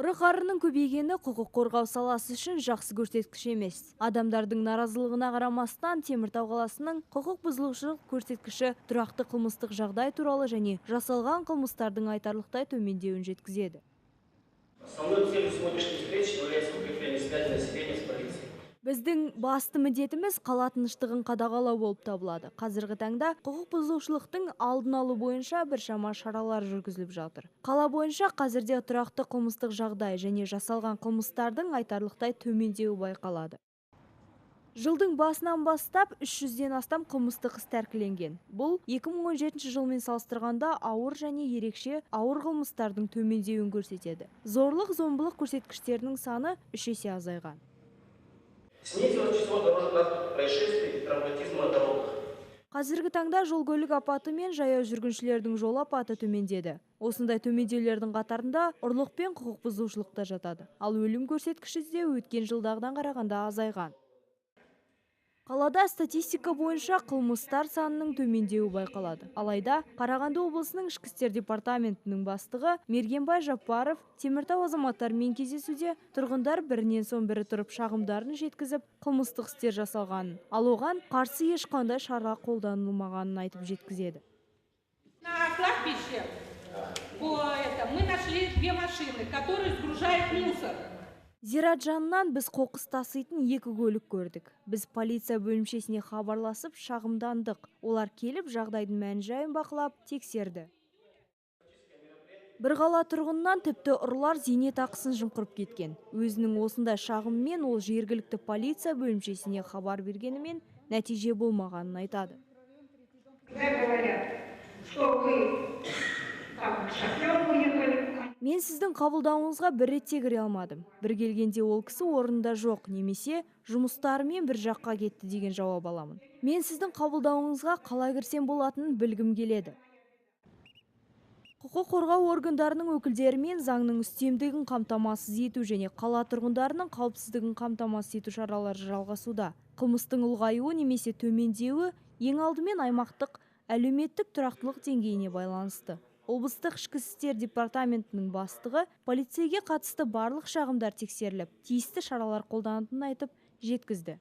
Ұры-қарының көбейгені құқық қорғау саласы үшін жақсы көрсеткіш емес. Адамдардың наразылығына қарамастан Теміртау қаласының құқық бұзушылық көрсеткіші тұрақты қылмыстық жағдай туралы және жасалған қылмыстардың айтарлықтай төмендеуін жеткізеді. Основной целью сегодняшней встречи является укрепление связи населения с полицией. Біздің басты міндетіміз қала тыныштығын қадағалау болып табылады. Қазіргі таңда құқық бұзушылықтың алдын алу бойынша біршама шаралар жүргізіліп жатыр. Қала бойынша қазірде тұрақты қылмыстық жағдай және жасалған қылмыстардың айтарлықтай төмендеуі байқалады. Жылдың басынан бастап 300-ден астам қылмыстық іс тәркіленген. Бұл 2017 жылмен салыстырғанда ауыр және ерекше ауыр қылмыстардың төмендеуін көрсетеді. Зорлық-зомбылық көрсеткіштерінің саны 3 есе азайған. Снизилось число дорожно-транспортных происшествий и травматизма на дорогах. Қазіргі таңда жол-көлік апаты мен жаяу жүргіншілердің жол апаты төмендеді. Осындай төмендеулердің қатарында ұрлық пен құқық бұзушылық та жатады. Ал өлім көрсеткіші де өткен жылдағыдан қарағанда азайған. Қалада статистика бойынша қылмыстар санының төмендеуі байқалады. Алайда, Қарағанды облысының ішкі істер департаментінің бастығы Мергенбай Жапаров Теміртау азаматтарымен кездесуде тұрғындар бірінен соң бірі тұрып шағымдарын жеткізіп, қылмыстық істер жасалғанын, ал оған қарсы ешқандай шара қолданылмағанын айтып жеткізеді. На кладбище мы нашли 2 машины, которые сгружают мусор. Зират жанынан біз қоқыс таситын 2 көлік көрдік. Біз полиция бөлімшесіне хабарласып шағымдандық. Олар келіп жағдайдың мән-жайын бақылап тексерді. Бір қала тұрғынынан тіпті ұрылар зейнетақысын жымқырып кеткен. Өзінің осындай шағыммен ол жергілікті полиция бөлімшесіне хабар бергенімен нәтиже болмағанын айтады. Мен сіздің қабылдауыңызға бір ретте кіре алмадым. Бір келгенде ол кісі орнында жоқ, немесе жұмыстарымен бір жаққа кетті деген жауап аламын. Мен сіздің қабылдауыңызға қалай кірсем болатынын білгім келеді. Құқық қорғау органдарының өкілдерімен заңның үстемдігін қамтамасыз ету және қала тұрғындарының қауіпсіздігін қамтамасыз ету шаралары жалғасуда. Қылмыстың ұлғаюы немесе төмендеуі ең алдымен аймақтық әлеуметтік тұрақтылық деңгейіне байланысты. Облыстық ішкі істер департаментінің бастығы полицейге қатысты барлық шағымдар тексеріліп, тиісті шаралар қолданылатынын айтып жеткізді.